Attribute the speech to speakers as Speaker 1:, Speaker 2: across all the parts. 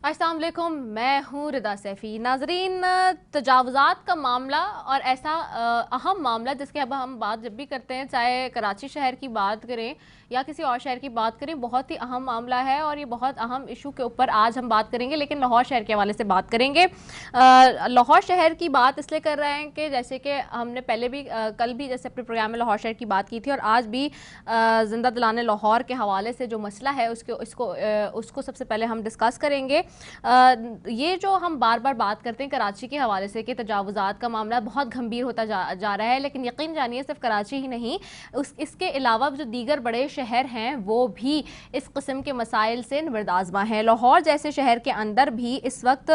Speaker 1: अस्सलाम वालेकुम, मैं हूँ रिदा सैफ़ी। नाज़रीन, तजावुज़ात का मामला और ऐसा अहम मामला जिसके अब हम बात जब भी करते हैं, चाहे कराची शहर की बात करें या किसी और शहर की बात करें, बहुत ही अहम मामला है और ये बहुत अहम इशू के ऊपर आज हम बात करेंगे। लेकिन लाहौर शहर के हवाले से बात करेंगे। लाहौर शहर की बात इसलिए कर रहे हैं कि जैसे कि हमने पहले भी कल भी जैसे अपने प्रोग्राम में लाहौर शहर की बात की थी और आज भी ज़िंदा दिलाने लाहौर के हवाले से जो मसला है उसको सबसे पहले हम डिस्कस करेंगे। ये जो हम बार बार बात करते हैं कराची के हवाले से कि तजावुज़ात का मामला बहुत गंभीर होता जा रहा है, लेकिन यकीन जानिए सिर्फ कराची ही नहीं, इसके अलावा जो दीगर बड़े शहर हैं वो भी इस किस्म के मसाइल से निबरदाज़मा हैं। लाहौर जैसे शहर के अंदर भी इस वक्त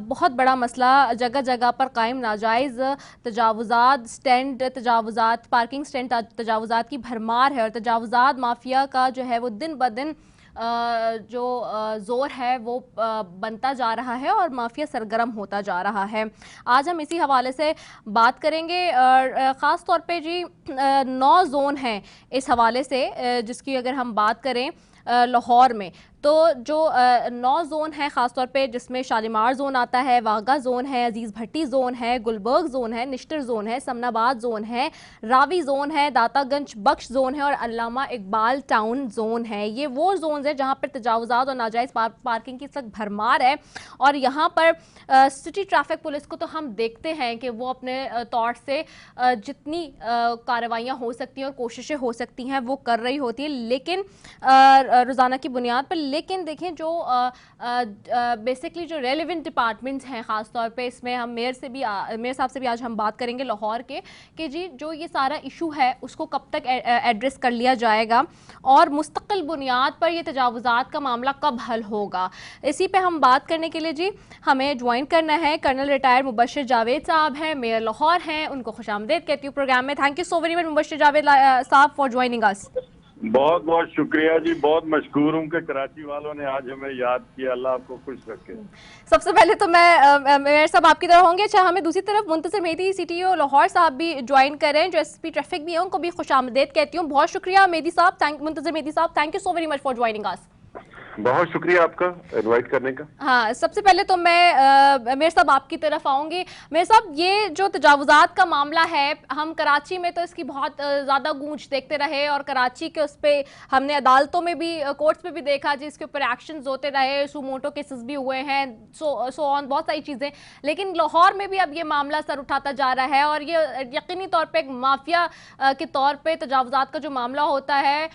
Speaker 1: बहुत बड़ा मसला जगह जगह पर कायम नाजायज़ तजावुज़ात, स्टैंड तजावुज़ात, पार्किंग स्टैंड तजावुज़ात की भरमार है और तजावुज़ात माफिया का जो है वो दिन ब दिन जो ज़ोर है वो बनता जा रहा है और माफिया सरगर्म होता जा रहा है। आज हम इसी हवाले से बात करेंगे। ख़ास तौर पे जी 9 जोन हैं इस हवाले से, जिसकी अगर हम बात करें लाहौर में, तो जो 9 जोन है ख़ास तौर पे, जिसमें शालीमार जोन आता है, वाघा जोन है, अजीज़ भट्टी जोन है, गुलबर्ग जोन है, निश्तर जोन है, समनाबाद जोन है, रावी जोन है, दातागंज बख्श जोन है और अल्लामा इकबाल टाउन जोन है। ये वो जोन है जहाँ पर तजावुज़ात और नाजायज़ पार्किंग की सख्त भरमार है और यहाँ पर सिटी ट्रैफिक पुलिस को तो हम देखते हैं कि वो अपने तौर से जितनी कार्रवाइयाँ हो सकती हैं और कोशिशें हो सकती हैं वो कर रही होती है, लेकिन रोज़ाना की बुनियाद पर। लेकिन देखें जो बेसिकली जो रेलिवेंट डिपार्टमेंट्स हैं, ख़ास तौर पे इसमें हम मेयर साहब से भी आज हम बात करेंगे लाहौर के कि जी जो ये सारा इशू है उसको कब तक एड्रेस कर लिया जाएगा और मुस्तकिल बुनियाद पर ये तजावुज़ात का मामला कब हल होगा। इसी पे हम बात करने के लिए जी हमें ज्वाइन करना है कर्नल रिटायर्ड मुबश्शिर जावेद साहब हैं, मेयर लाहौर हैं। उनको खुशामदीद कहती हूँ प्रोग्राम में। Thank you so very much Mubashir Javed साहब फॉर ज्वाइनिंग अस।
Speaker 2: बहुत बहुत शुक्रिया जी, बहुत मशहूर हूँ कि कराची वालों ने आज हमें याद किया। अल्लाह आपको खुश रखे।
Speaker 1: सबसे पहले तो मैं मेयर साहब आपकी तरफ होंगे। अच्छा, हमें दूसरी तरफ मुंतज़िर मेहदी सीटीओ लाहौर साहब भी ज्वाइन कर रहे हैं, जो एसपी ट्रैफिक भी हैं, उनको भी खुशामदीद कहती हूँ। बहुत शुक्रिया मेहदी साहब, मुंतज़िर मेहदी साहब, thank you so very much for joining us.
Speaker 3: बहुत शुक्रिया आपका इनवाइट करने का।
Speaker 1: हाँ, सबसे पहले तो मैं मेयर साहब आपकी तरफ आऊँगी। मेयर साहब, ये जो तजावुज़ात का मामला है, हम कराची में तो इसकी बहुत ज़्यादा गूंज देखते रहे और कराची के उस पर हमने अदालतों में भी, कोर्ट्स में भी देखा जी, इसके ऊपर एक्शंस होते रहे, सुमोटो केसेस भी हुए हैं, सो ऑन, बहुत सारी चीज़ें। लेकिन लाहौर में भी अब ये मामला सर उठाता जा रहा है और ये यकीनी तौर पर एक माफिया के तौर पर तजावुज़ात का जो मामला होता है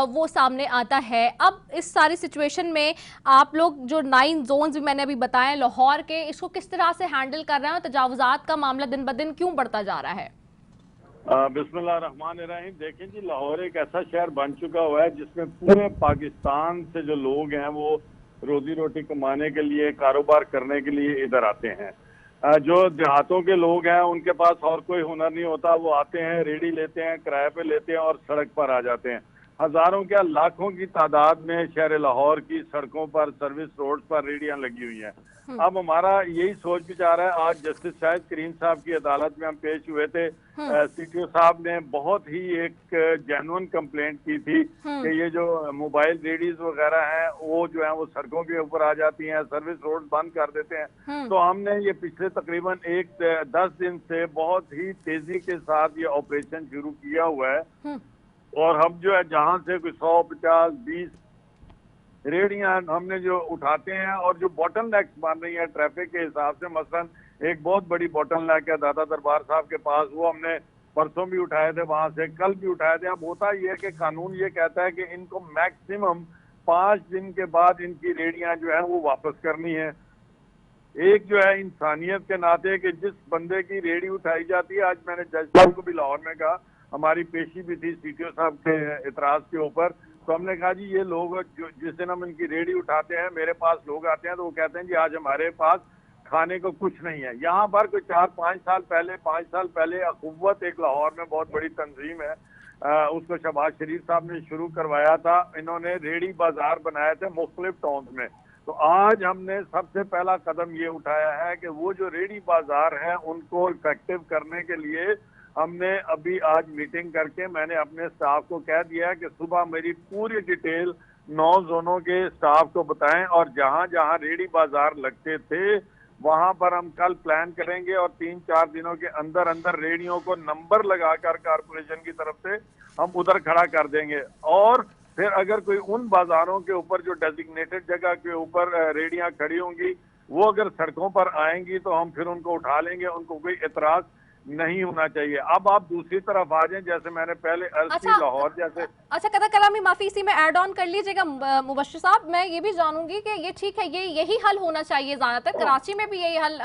Speaker 1: वो सामने आता है। अब इस सारी सिचुएशन में आप लोग जो 9 जोन्स भी मैंने अभी बताए लाहौर के, इसको किस तरह से हैंडल कर रहे हैं और तजावुज़ात का मामला दिन ब दिन क्यों बढ़ता जा रहा है?
Speaker 2: बिस्मिल्लाहिर्रहमानिर्रहीम। देखें जी, लाहौर एक ऐसा शहर बन चुका हुआ है जिसमें पूरे पाकिस्तान से जो लोग हैं वो रोजी रोटी कमाने के लिए, कारोबार करने के लिए इधर आते हैं। जो देहातों के लोग हैं उनके पास और कोई हुनर नहीं होता, वो आते हैं, रेडी लेते हैं, किराए पे लेते हैं और सड़क पर आ जाते हैं। हजारों क्या लाखों की तादाद में शहर लाहौर की सड़कों पर, सर्विस रोड पर रेडियां लगी हुई हैं। अब हमारा यही सोच विचार है। आज जस्टिस शाहिद करीम साहब की अदालत में हम पेश हुए थे। सीटीओ साहब ने बहुत ही एक जेन्युइन कंप्लेंट की थी कि ये जो मोबाइल रेडीज वगैरह हैं वो जो है वो सड़कों के ऊपर आ जाती हैं, सर्विस रोड बंद कर देते हैं। तो हमने ये पिछले तकरीबन 10 दिन से बहुत ही तेजी के साथ ये ऑपरेशन शुरू किया हुआ है और हम जो है जहां से कोई 100, 50, 20 रेडियां हमने जो उठाते हैं और जो बॉटल नेक्स बन रही है ट्रैफिक के हिसाब से, मसलन एक बहुत बड़ी बॉटल नेक है दादा दरबार साहब के पास, वो हमने परसों भी उठाए थे, वहां से कल भी उठाए थे। अब होता ये है कि कानून ये कहता है कि इनको मैक्सिमम 5 दिन के बाद इनकी रेडियां जो है वो वापस करनी है। एक जो है इंसानियत के नाते कि जिस बंदे की रेडी उठाई जाती है, आज मैंने जज साहब को भी लाहौर में कहा, हमारी पेशी भी थी सीटीओ साहब के इतराज के ऊपर, तो हमने कहा जी ये लोग जो जिस दिन हम इनकी रेडी उठाते हैं, मेरे पास लोग आते हैं तो वो कहते हैं जी आज हमारे पास खाने को कुछ नहीं है। यहाँ पर कोई 4-5 साल पहले, 5 साल पहले अखुव्वत एक लाहौर में बहुत बड़ी तंजीम है, उसको शहबाज शरीफ साहब ने शुरू करवाया था। इन्होंने रेडी बाजार बनाए थे मुख्तलिफ टाउन में। तो आज हमने सबसे पहला कदम ये उठाया है कि वो जो रेडी बाजार है उनको इफेक्टिव करने के लिए हमने अभी आज मीटिंग करके मैंने अपने स्टाफ को कह दिया है कि सुबह मेरी पूरी डिटेल 9 जोनों के स्टाफ को बताएं, और जहां जहां रेडी बाजार लगते थे वहां पर हम कल प्लान करेंगे और 3-4 दिनों के अंदर अंदर रेडियों को नंबर लगाकर कारपोरेशन की तरफ से हम उधर खड़ा कर देंगे। और फिर अगर कोई उन बाजारों के ऊपर जो डेजिग्नेटेड जगह के ऊपर रेडियां खड़ी होंगी, वो अगर सड़कों पर आएंगी तो हम फिर उनको उठा लेंगे, उनको कोई एतराज नहीं होना चाहिए। अब आप दूसरी तरफ आ जाएं, जैसे मैंने पहले अर्ज की,
Speaker 1: अच्छा
Speaker 2: लाहौर जैसे।
Speaker 1: अच्छा कदर कलामी, माफी, इसी में ऐड ऑन कर लीजिएगा मुबश्शिर साहब, मैं ये भी जानूंगी कि ये ठीक है, ये यही हल होना चाहिए ज्यादातर, कराची में भी यही हल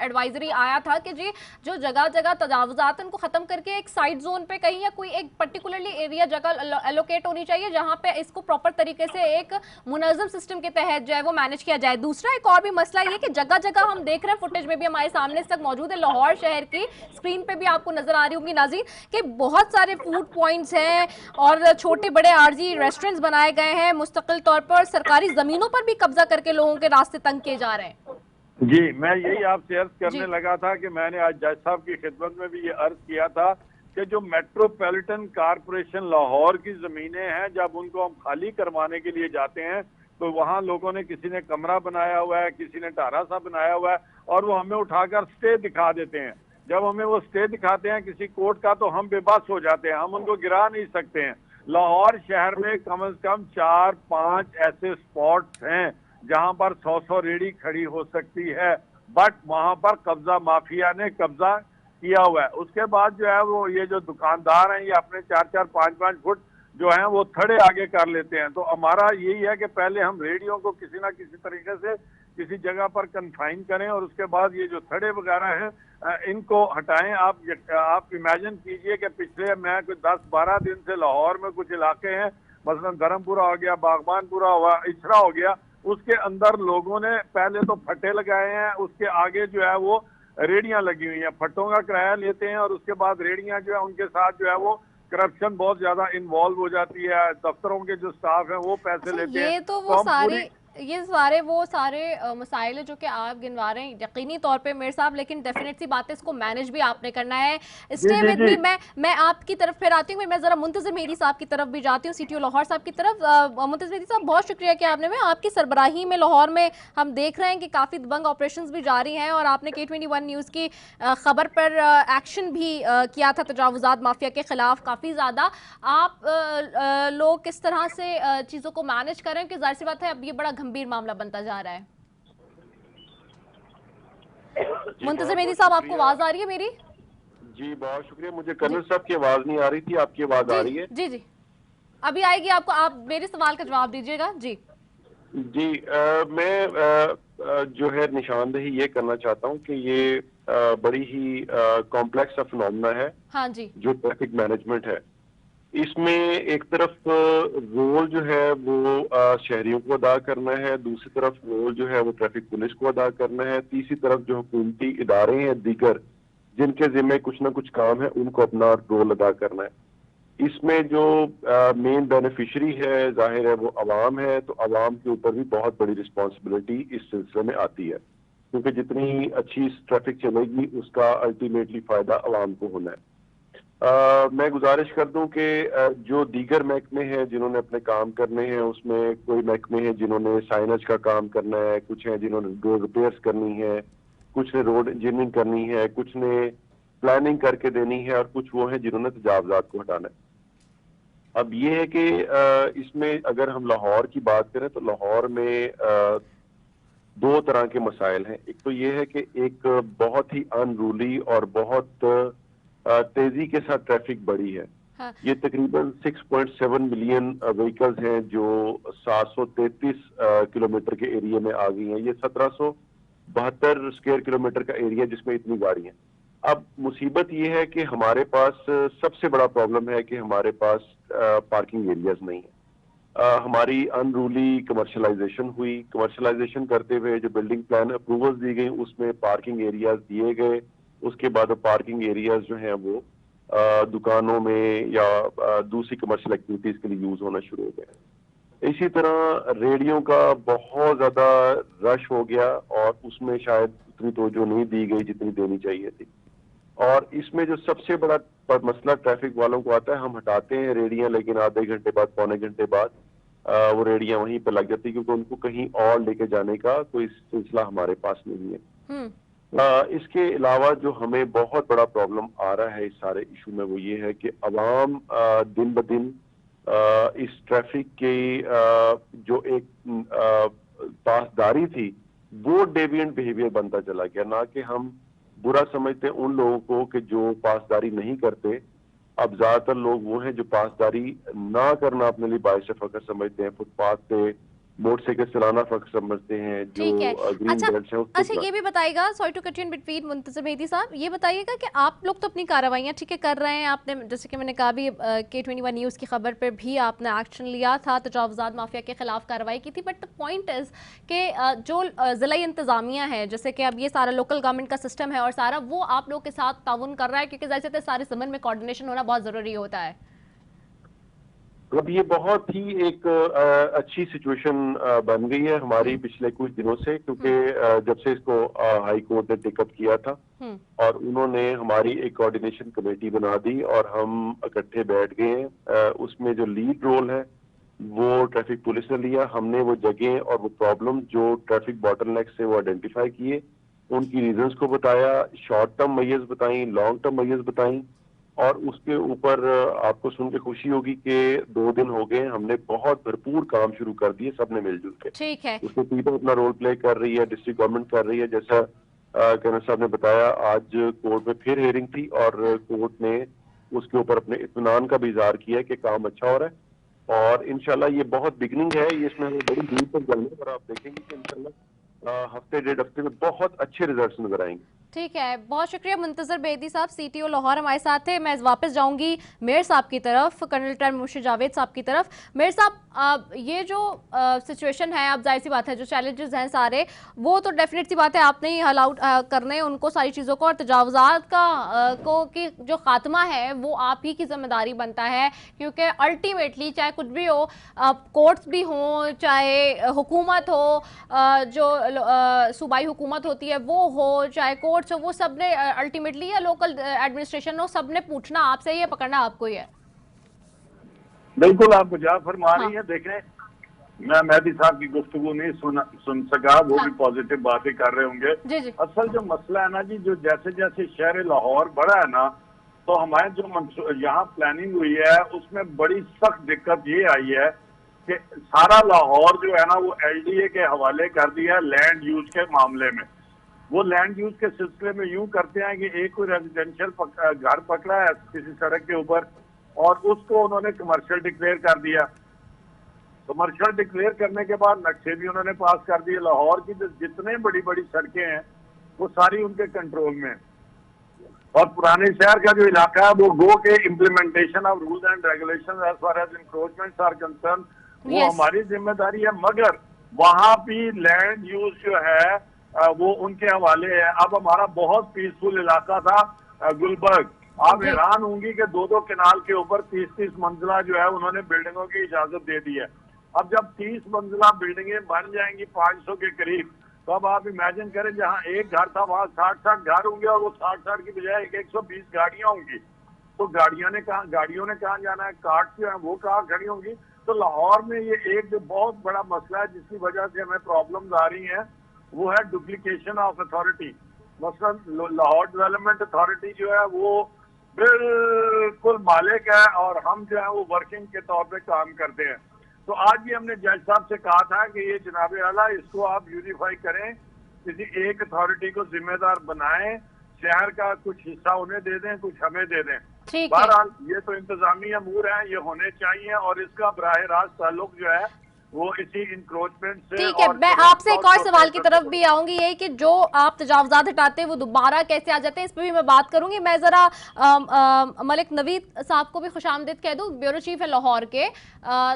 Speaker 1: एडवाइजरी आया था कि जी जो जगह जगह तजावुजात उनको खत्म करके एक साइड जोन पे कहीं या कोई एक पर्टिकुलरली एरिया जगह एलोकेट होनी चाहिए जहां पे इसको प्रॉपर तरीके से एक मुनज़्ज़म सिस्टम के तहत जो है वो मैनेज किया जाए। दूसरा एक और भी मसला ये कि जगह जगह हम देख रहे हैं, फुटेज में भी हमारे सामने इस तक मौजूद है, लाहौर शहर की स्क्रीन पे भी आपको नजर आ रही होंगी नाज़रीन, कि बहुत सारे फूड पॉइंट्स हैं और छोटे बड़े आरजी रेस्टोरेंट्स बनाए गए हैं मुस्तकिल तौर पर, और सरकारी जमीनों पर भी कब्जा करके लोगों के रास्ते तंग किए जा रहे हैं।
Speaker 2: जी, मैं यही आपसे अर्ज करने लगा था कि मैंने आज जज साहब की खिदमत में भी ये अर्ज किया था कि जो मेट्रोपॉलिटन कारपोरेशन लाहौर की जमीनें हैं, जब उनको हम खाली करवाने के लिए जाते हैं तो वहां लोगों ने, किसी ने कमरा बनाया हुआ है, किसी ने ढारा सा बनाया हुआ है, और वो हमें उठाकर स्टे दिखा देते हैं। जब हमें वो स्टे दिखाते हैं किसी कोर्ट का तो हम बेबस हो जाते हैं, हम उनको गिरा नहीं सकते हैं। लाहौर शहर में कम से कम 4-5 ऐसे स्पॉट्स हैं जहां पर 100-100 रेडी खड़ी हो सकती है, बट वहां पर कब्जा माफिया ने कब्जा किया हुआ है। उसके बाद जो है वो ये जो दुकानदार हैं, ये अपने 4-4, 5-5 फुट जो है वो थड़े आगे कर लेते हैं। तो हमारा यही है कि पहले हम रेडियो को किसी ना किसी तरीके से किसी जगह पर कन्फाइन करें, और उसके बाद ये जो थड़े वगैरह हैं इनको हटाएं। आप इमेजिन कीजिए कि पिछले मैं कुछ 10-12 दिन से लाहौर में कुछ इलाके हैं, मसलन धर्मपुरा हो गया, बागबानपुरा हुआ, इछरा हो गया, उसके अंदर लोगों ने पहले तो फट्टे लगाए हैं, उसके आगे जो है वो रेडियां लगी हुई हैं, फट्टों का किराया लेते हैं, और उसके बाद रेडियां जो है उनके साथ जो है वो करप्शन बहुत ज्यादा इन्वॉल्व हो जाती है। दफ्तरों के जो स्टाफ हैं वो पैसे लेते हैं।
Speaker 1: ये तो वो सारे मसाइल जो कि आप गिनवा रहे हैं यकीनी तौर पे मेरे साहब, लेकिन डेफिनेट सी बात है, इसको मैनेज भी आपने करना है। स्टे विद मी, मैं आपकी तरफ फिर आती हूँ, मैं जरा मुंतज़िर मेहदी साहब की तरफ भी जाती हूँ, सीटीओ लाहौर साहब की तरफ। मुंतज़िर मेहदी साहब, बहुत शुक्रिया कि आपने, मैं आपकी सरबराही में लाहौर में हम देख रहे हैं कि काफ़ी दबंग ऑपरेशंस भी जारी हैं, और आपने K21 न्यूज़ की खबर पर एक्शन भी किया था तजावुजात माफिया के खिलाफ काफ़ी ज़्यादा। आप लोग किस तरह से चीज़ों को मैनेज कर रहे हैं, कि जाहिर सी बात है अब ये बड़ा गंभीर मामला बनता जा रहा है। मुंतज़िर मेहदी साहब, आपको आवाज आ रही है मेरी?
Speaker 3: जी बहुत शुक्रिया, मुझे कर्नल साहब की आवाज नहीं आ रही थी, आपकी आवाज आ रही है?
Speaker 1: जी जी, अभी आएगी आपको, आप मेरे सवाल का जवाब दीजिएगा। जी
Speaker 3: जी, मैं जो है निशानदेही ये करना चाहता हूँ कि ये बड़ी ही कॉम्प्लेक्स फिनोमेना है।
Speaker 1: हाँ जी,
Speaker 3: जो ट्रैफिक मैनेजमेंट है, इसमें एक तरफ रोल जो है वो शहरियों को अदा करना है, दूसरी तरफ रोल जो है वो ट्रैफिक पुलिस को अदा करना है, तीसरी तरफ जो हुकूमती इदारे हैं दीगर जिनके जिम्मे कुछ ना कुछ काम है उनको अपना रोल अदा करना है। इसमें जो मेन बेनिफिशरी है जाहिर है वो अवाम है, तो अवाम के ऊपर भी बहुत बड़ी रिस्पॉन्सिबिलिटी इस सिलसिले में आती है, क्योंकि जितनी अच्छी ट्रैफिक चलेगी उसका अल्टीमेटली फायदा अवाम को होना है। मैं गुजारिश कर दूं कि जो दीगर महकमे हैं जिन्होंने अपने काम करने हैं, उसमें कोई महकमे हैं जिन्होंने साइनेज का काम करना है, कुछ हैं जिन्होंने रोड रिपेयर्स करनी है, कुछ ने रोड इंजीनियरिंग करनी है, कुछ ने प्लानिंग करके देनी है, और कुछ वो हैं जिन्होंने तजावजात को हटाना है। अब ये है कि इसमें अगर हम लाहौर की बात करें तो लाहौर में दो तरह के मसाइल हैं। एक तो ये है कि एक बहुत ही अनरूली और बहुत तेजी के साथ ट्रैफिक बढ़ी है।
Speaker 1: हाँ।
Speaker 3: ये तकरीबन 6.7 मिलियन व्हीकल्स हैं जो 733 किलोमीटर के एरिया में आ गई हैं। ये 1772 स्क्वायर किलोमीटर का एरिया जिसमें इतनी गाड़ी हैं। अब मुसीबत ये है कि हमारे पास सबसे बड़ा प्रॉब्लम है कि हमारे पास पार्किंग एरियाज नहीं है। हमारी अनरूली कमर्शलाइजेशन हुई, कमर्शलाइजेशन करते हुए जो बिल्डिंग प्लान अप्रूवल्स दी गई उसमें पार्किंग एरियाज दिए गए, उसके बाद पार्किंग एरियाज जो हैं वो दुकानों में या दूसरी कमर्शियल एक्टिविटीज के लिए यूज होना शुरू हो गए। इसी तरह रेडियो का बहुत ज्यादा रश हो गया और उसमें शायद उतनी तवज्जो नहीं दी गई जितनी देनी चाहिए थी। और इसमें जो सबसे बड़ा मसला ट्रैफिक वालों को आता है, हम हटाते हैं रेडियां लेकिन आधे घंटे बाद, पौने घंटे बाद वो रेडियां वहीं पर लग जाती, क्योंकि उनको कहीं और लेके जाने का कोई सिलसिला हमारे पास नहीं है। इसके अलावा जो हमें बहुत बड़ा प्रॉब्लम आ रहा है इस सारे इशू में, वो ये है कि अवाम दिन ब दिन इस ट्रैफिक की जो एक पासदारी थी, वो डेविएंट बिहेवियर बनता चला गया। ना कि हम बुरा समझते उन लोगों को कि जो पासदारी नहीं करते, अब ज्यादातर लोग वो हैं जो पासदारी ना करना अपने लिए बाइस फख्र समझते हैं, फुटपाथ पे मोटरसाइकिल चलाना फख्र समझते हैं, जो
Speaker 1: ठीक है।
Speaker 3: ग्रीन
Speaker 1: अच्छा,
Speaker 3: बेल्ट है उसको
Speaker 1: अच्छा ये भी बताइएगा, sorry to cut in between Muntazir Mehdi साहब, ये बताइएगा कि आप लोग तो अपनी कार्रवाइयाँ ठीक है कर रहे हैं, आपने जैसे कि मैंने कहा भी K21 न्यूज़ की खबर पर भी आपने एक्शन लिया था, तजावुज़ात माफिया के खिलाफ कार्रवाई की थी, बट द पॉइंट इज़ कि जो ज़िला इंतज़ामिया है, जैसे कि अब ये सारा लोकल गवर्नमेंट का सिस्टम है और सारा वो आप लोग के साथ ताउन कर रहा है, क्योंकि जैसे सारे ज़मीन में कोऑर्डिनेशन होना बहुत ज़रूरी होता है।
Speaker 3: अब ये बहुत ही एक अच्छी सिचुएशन बन गई है हमारी पिछले कुछ दिनों से, क्योंकि जब से इसको हाई कोर्ट ने टेकअप किया था और उन्होंने हमारी एक कोऑर्डिनेशन कमेटी बना दी और हम इकट्ठे बैठ गए हैं। उसमें जो लीड रोल है वो ट्रैफिक पुलिस ने लिया। हमने वो जगह और वो प्रॉब्लम जो ट्रैफिक बॉटलनेक से वो आइडेंटिफाई किए, उनकी रीजंस को बताया, शॉर्ट टर्म मेजर्स बताई, लॉन्ग टर्म मेजर्स बताई, और उसके ऊपर आपको सुन के खुशी होगी कि 2 दिन हो गए हमने बहुत भरपूर काम शुरू कर दिए सबने मिलजुल के।
Speaker 1: ठीक है।
Speaker 3: उसमें पीपल अपना रोल प्ले कर रही है, डिस्ट्रिक्ट गवर्नमेंट कर रही है। जैसा कर्नल साहब ने बताया, आज कोर्ट में फिर हियरिंग थी और कोर्ट ने उसके ऊपर अपने इत्मीनान का भी इजहार किया है कि काम अच्छा हो रहा है और इंशाल्लाह ये बहुत बिगनिंग है, ये इसमें हमें बड़ी दूर तक जाना है और आप देखेंगे कि इंशाल्लाह हफ्ते 1.5 हफ्ते में बहुत अच्छे रिजल्ट्स नजर आएंगे।
Speaker 1: ठीक है, बहुत शुक्रिया मुंतज़िर बेदी साहब, CTO लाहौर हमारे साथ थे। मैं वापस जाऊंगी मेयर साहब की तरफ, कर्नल रिटायर्ड मुर्शिद जावेद साहब की तरफ। मेयर साहब, ये जो सिचुएशन है, अब जाहिर सी बात है जो चैलेंजेस हैं सारे, वो तो डेफिनेट सी बात है आपने ही हल आउट करने उनको सारी चीज़ों को, और तजावुज़ात को की जो खात्मा है वो आप ही की जिम्मेदारी बनता है, क्योंकि अल्टीमेटली चाहे कुछ भी हो, कोर्ट्स भी हों, चाहे हुकूमत हो, जो सूबाई हुकूमत होती है वो हो, चाहे कोर्ट्स हो, वो सब ने अल्टीमेटली, या लोकल एडमिनिस्ट्रेशन हो, सब ने पूछना आपसे, ये पकड़ना आपको ही है।
Speaker 2: बिल्कुल आप गुजार फरमा रही है। देखें, मैं मेहदी साहब की गुफ्तगू नहीं सुन सका, वो भी पॉजिटिव बातें कर रहे होंगे।
Speaker 1: जी जी।
Speaker 2: असल जो मसला है ना जी, जो जैसे जैसे शहर लाहौर बढ़ा है ना, तो हमारे जो यहाँ प्लानिंग हुई है उसमें बड़ी सख्त दिक्कत ये आई है कि सारा लाहौर जो है ना वो LDA के हवाले कर दिया लैंड यूज के मामले में। वो लैंड यूज के सिलसिले में यूं करते हैं कि एक कोई रेजिडेंशियल घर पकड़ा है किसी सड़क के ऊपर और उसको उन्होंने कमर्शियल डिक्लेयर कर दिया। कमर्शियल डिक्लेयर करने के बाद नक्शे भी उन्होंने पास कर दिए। लाहौर की जितने बड़ी बड़ी सड़कें हैं वो सारी उनके कंट्रोल में है और पुराने शहर का जो इलाका है वो गो के implementation of rules and regulation as far as encroachments are concern, वो हमारी जिम्मेदारी है। मगर वहां भी लैंड यूज जो है वो उनके हवाले है। अब हमारा बहुत पीसफुल इलाका था गुलबर्ग, आप हैरान होंगी कि 2-2 किनाल के ऊपर 30-30 मंजिला जो है उन्होंने बिल्डिंगों की इजाजत दे दी है। अब जब 30 मंजिला बिल्डिंगें बन जाएंगी 500 के करीब, तो अब आप इमेजिन करें जहां एक घर था वहां 60-60 घर होंगे और वो 60-60 की बजाय 120 गाड़ियां होंगी। तो गाड़ियों ने कहा जाना है, कार्ड जो है वो कहाँ खड़ी होंगी। तो लाहौर में ये एक जो बहुत बड़ा मसला है जिसकी वजह से हमें प्रॉब्लम्स आ रही हैं, वो है डुप्लीकेशन ऑफ अथॉरिटी। मसलन लाहौर डेवलपमेंट अथॉरिटी जो है वो बिल्कुल मालिक है और हम जो है वो वर्किंग के तौर पे काम करते हैं। तो आज भी हमने जज साहब से कहा था कि ये जनाब आला इसको आप यूनिफाई करें, किसी एक अथॉरिटी को जिम्मेदार बनाएं, शहर का कुछ हिस्सा उन्हें दे दें, कुछ हमें दे दें। बहरहाल ये तो इंतजामी अमूर है, ये होने चाहिए और इसका बराह रास्त ताल्लुक जो है वो इसी इंक्रोचमेंट से।
Speaker 1: ठीक है, मैं आपसे एक और सवाल की तरफ भी आऊंगी, ये कि जो आप तजावुज़ात हटाते हैं वो दोबारा कैसे आ जाते हैं, इस पर भी मैं बात करूंगी। मैं जरा मलिक नवीद साहब को भी खुशामदीद कह दूं, ब्यूरो चीफ है लाहौर के।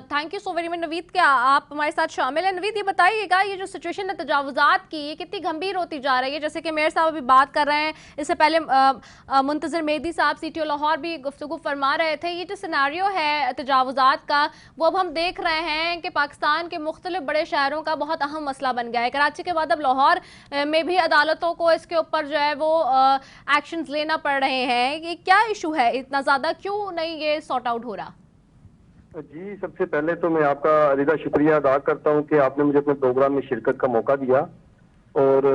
Speaker 1: Thank you so very much Naveed, क्या आप हमारे साथ शामिल हैं? नवीद, ये बताइएगा, ये जो सिचुएशन है तजावुज़ात की, ये कितनी गंभीर होती जा रही है? जैसे कि मेयर साहब अभी बात कर रहे हैं, इससे पहले मुंतज़िर मेहदी साहब CTO लाहौर भी गुफ्तगू फरमा रहे थे। ये जो सिनेरियो है तजावुज़ात का, वो अब हम देख रहे हैं कि पाकिस्तान के मुख्तलिफ बड़े शहरों का बहुत अहम मसला बन गया है। कराची के बाद अब लाहौर में भी अदालतों को इसके ऊपर जो है वो एक्शंस लेना पड़ रहे हैं। ये क्या इशू है, इतना ज़्यादा क्यों नहीं ये सॉर्ट आउट हो रहा?
Speaker 4: जी, सबसे पहले तो मैं आपका रिदा शुक्रिया अदा करता हूं कि आपने मुझे अपने प्रोग्राम में शिरकत का मौका दिया। और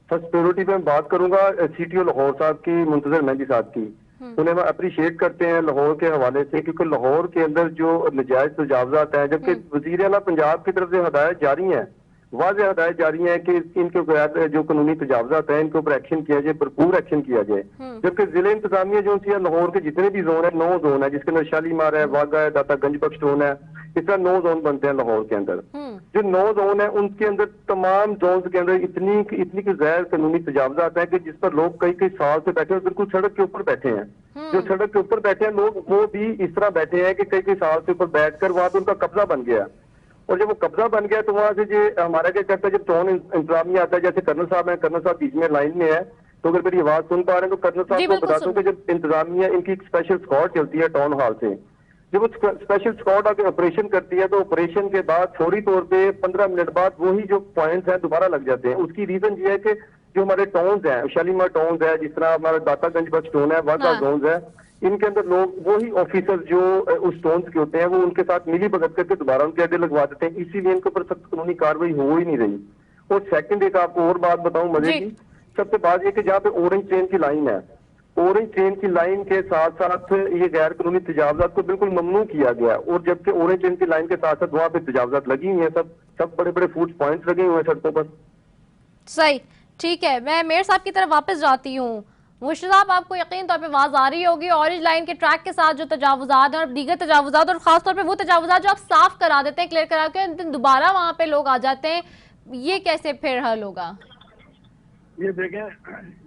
Speaker 4: फर्स्ट प्रायोरिटी पे मैं बात करूंगा सीटीओ लाहौर साहब की, मुंतजर मेहंदी साहब की। उन्हें हम अप्रिशिएट करते हैं लाहौर के हवाले से, क्योंकि लाहौर के अंदर जो नजायज तजावजात हैं, जबकि वजीर आला पंजाब की तरफ से हदायत जारी हैं, वाज़ेह हदायत जारी है कि इनके ऊपर जो कानूनी तजावजात हैं इनके ऊपर एक्शन किया जाए, भरपूर एक्शन किया जाए। जबकि जिले इंतजामिया जो है लाहौर के जितने भी जोन है, 9 जोन है, जिसके अंदर शालीमार है, वागा है, दाता गंज बख्श जोन है, इस तरह 9 जोन बनते हैं लाहौर के अंदर। जो 9 जोन है उनके अंदर तमाम जोन के अंदर इतनी की गैर कानूनी तजावजात है कि जिस पर लोग कई कई साल से बैठे हैं, बिल्कुल सड़क के ऊपर बैठे हैं। जो सड़क के ऊपर बैठे हैं लोग, वो भी इस तरह बैठे हैं कि कई कई साल से ऊपर बैठकर वहां पर उनका कब्जा बन गया। और जब वो कब्जा बन गया तो वहां से जो हमारा क्या करता है, जब टाउन इंतजामिया आता है, जैसे कर्नल साहब है, कर्नल साहब बीच में लाइन में है, तो अगर मेरी आवाज सुन पा रहे हैं तो कर्नल साहब को बता दूं कि जब इंतजामिया इनकी एक स्पेशल स्क्वाड चलती है टाउन हॉल से, जब वो स्पेशल स्क्वाड आके ऑपरेशन करती है तो ऑपरेशन के बाद फौरी तौर पे 15 मिनट बाद वही जो पॉइंट्स हैं दोबारा लग जाते हैं। उसकी रीजन ये है कि जो हमारे टाउन्स हैं, शालीमार टाउन्स है, जिस तरह हमारा दातागंज बख्श टाउन है, वाघा जोन्स है, इनके अंदर लोग वही ऑफिसर जो उस टाउन्स के होते हैं वो उनके साथ मिली भगत करके दोबारा उनके अड्डे लगवा देते हैं। इसीलिए इनके ऊपर सख्त कानूनी कार्रवाई हो ही नहीं रही। और सेकंड एक आपको और बात बताऊं मजे की, सबसे बात ये कि जहाँ पे ऑरेंज ट्रेन की लाइन है, ऑरेंज ट्रेन की लाइन के साथ साथ ये गैर कानूनी तजावजात को बिल्कुल ममनू किया गया। और जबकि ऑरेंज ट्रेन की लाइन के साथ साथ वहां पे तजावजात लगी हुई है, सब बड़े बड़े फूड पॉइंट्स लगे हुए हैं सड़कों पर।
Speaker 1: सही, ठीक है। मैं मेयर साहब की तरफ वापस जाती हूँ। मुर्शिद साहब, आपको यकीन तौर पे आवाज आ रही होगी, ऑरेंज लाइन के ट्रैक के साथ जो तजावुजात और दीगर तजावुजात, और खासतौर पे वो तजावुजात जो आप साफ करा देते हैं, क्लियर करा के दोबारा वहां पे लोग आ जाते हैं, ये कैसे फिर हल होगा?
Speaker 2: ये देखें,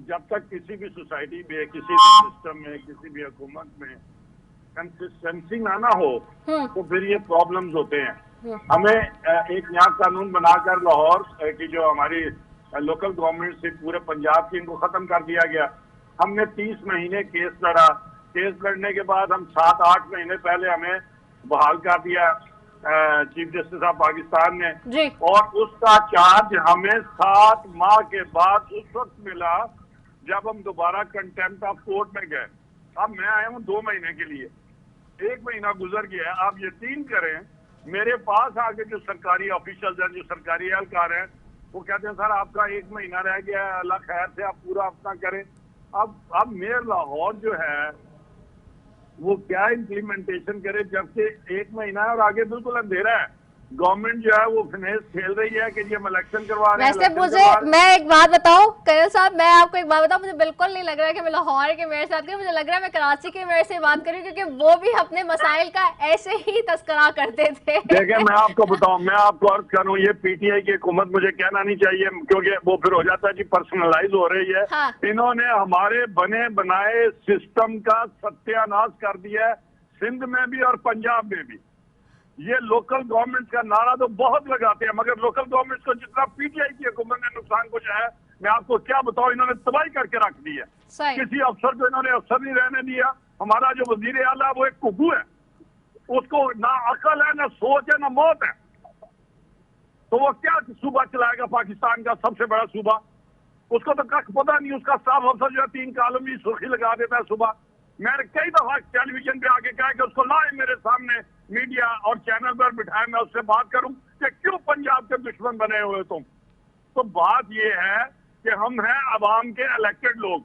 Speaker 2: जब तक किसी भी सोसाइटी में, किसी भी सिस्टम में, किसी भी हुकूमत में कंसिस्टेंसी ना हो तो फिर ये प्रॉब्लम्स होते हैं। हमें एक नया कानून बनाकर लाहौर की जो हमारी लोकल गवर्नमेंट से पूरे पंजाब की, इनको खत्म कर दिया गया। हमने 30 महीने केस लड़ा। केस लड़ने के बाद हम 7-8 महीने पहले हमें बहाल कर दिया चीफ जस्टिस ऑफ पाकिस्तान ने, और उसका चार्ज हमें 7 माह के बाद उस वक्त मिला जब हम दोबारा कंटेम्प्ट ऑफ कोर्ट में गए। अब मैं आया हूँ 2 महीने के लिए, 1 महीना गुजर गया है। आप यकीन करें, मेरे पास आके जो सरकारी ऑफिशियल्स हैं, जो सरकारी एहलकार हैं, वो कहते हैं सर आपका 1 महीना रह गया है, अल्लाह खैर से आप पूरा अपना करें। अब मेयर लाहौर जो है वो क्या इम्प्लीमेंटेशन करे, जबकि 1 महीना है और आगे बिल्कुल अंधेरा है। गवर्नमेंट जो है वो फिनेस खेल रही है कि जी हम इलेक्शन करवा रहे हैं।
Speaker 1: वैसे मैं एक बात बताऊं कर्नल साहब, मैं आपको एक बात बताऊं, मुझे बिल्कुल नहीं लग रहा है कि मैं लाहौर के मेयर से बात करूं, मुझे लग रहा है मैं कराची के मेयर से बात करूं, क्योंकि वो भी अपने मसाइल का ऐसे ही तस्करा करते थे।
Speaker 2: देखिए, मैं आपको बताऊं, मैं आपको अर्ज करूं, ये पीटीआई की हुकूमत मुझे कहना नहीं चाहिए क्योंकि वो फिर हो जाता है जी पर्सनलाइज हो रही है। हाँ। इन्होंने हमारे बने बनाए सिस्टम का सत्यानाश कर दिया है, सिंध में भी और पंजाब में भी। ये लोकल गवर्नमेंट का नारा तो बहुत लगाते हैं, मगर लोकल गवर्नमेंट को जितना पीटीआई की हुकूमत ने नुकसान पहुंचाया है, मैं आपको क्या बताऊं, इन्होंने तबाही करके रख दी है। किसी अफसर को इन्होंने अफसर नहीं रहने दिया। हमारा जो वजीर आला है वो एक कुकू है, उसको ना अकल है, ना सोच है, ना मौत है। तो वो क्या सूबा चलाएगा पाकिस्तान का सबसे बड़ा सूबा? उसको तो कख पता नहीं। उसका स्टाफ अफसर जो है 3 कॉलम की सुर्खी लगा देता है सुबह। मैंने कई दफा टेलीविजन पे आके कहा कि उसको लाए मेरे सामने मीडिया और चैनल पर बिठाए, मैं उससे बात करूं कि क्यों पंजाब के दुश्मन बने हुए तुम। तो बात ये है कि हम हैं अवाम के इलेक्टेड लोग,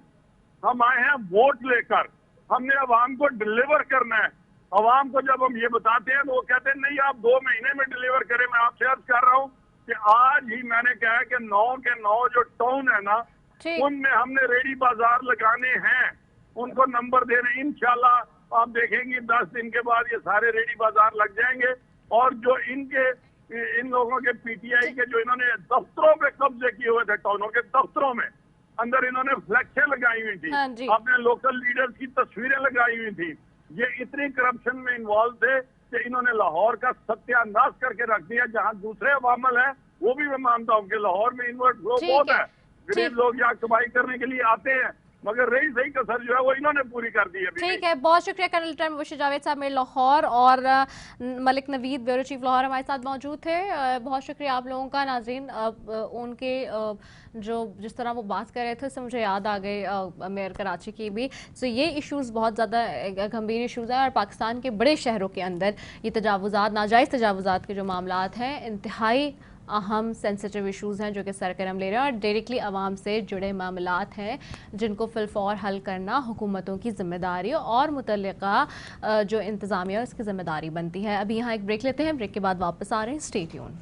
Speaker 2: हम आए हैं वोट लेकर, हमने अवाम को डिलीवर करना है। अवाम को जब हम ये बताते हैं तो वो कहते हैं नहीं आप 2 महीने में डिलीवर करें। मैं आपसे अर्ज कर रहा हूँ कि आज ही मैंने कहा कि 9 के 9 जो टाउन है ना, उनमें हमने रेडी बाजार लगाने हैं, उनको नंबर दे रहे हैं। इंशाल्लाह आप देखेंगे 10 दिन के बाद ये सारे रेडी बाजार लग जाएंगे। और जो इन लोगों के पीटीआई के जो इन्होंने दफ्तरों पे कब्जे किए हुए थे, टाउनों के दफ्तरों में अंदर इन्होंने फ्लैक्सें लगाई हुई थी, अपने लोकल लीडर्स की तस्वीरें लगाई हुई थी। ये इतनी करप्शन में इन्वॉल्व थे कि इन्होंने लाहौर का सत्यानाश करके रख दिया। जहां दूसरे अवामल है वो भी मैं मानता हूँ कि लाहौर में इनवर्ट फ्लो बहुत है, गरीब लोग यहाँ कमाई करने के लिए आते हैं, मगर रही सही कसर जो है वो इन्होंने पूरी कर दी है।
Speaker 1: ठीक है, बहुत शुक्रिया कर्नल टर्म मुबशिर जावेद साहब मेरे लाहौर, और मलिक नवीद ब्यूरो चीफ लाहौर हमारे साथ मौजूद थे। बहुत शुक्रिया आप लोगों का। नाज़रीन, उनके जो जिस तरह वो बात कर रहे थे उससे मुझे याद आ गई मेयर कराची की भी। तो ये इश्यूज़ बहुत ज़्यादा गंभीर इश्यूज़ हैं, और पाकिस्तान के बड़े शहरों के अंदर ये तजावुज़ात, नाजायज़ तजावुज़ात के जो मामलात हैं, इंतहाई अहम सेंसिटिव इश्यूज़ हैं जो कि सरगर्म ले रहे हैं, और डायरेक्टली आवाम से जुड़े मामलात हैं जिनको फिलफौर हल करना हुकूमतों की ज़िम्मेदारी और मुतल्लिका जो इंतज़ामिया उसकी ज़िम्मेदारी बनती है। अभी यहाँ एक ब्रेक लेते हैं, ब्रेक के बाद वापस आ रहे हैं। Stay tune.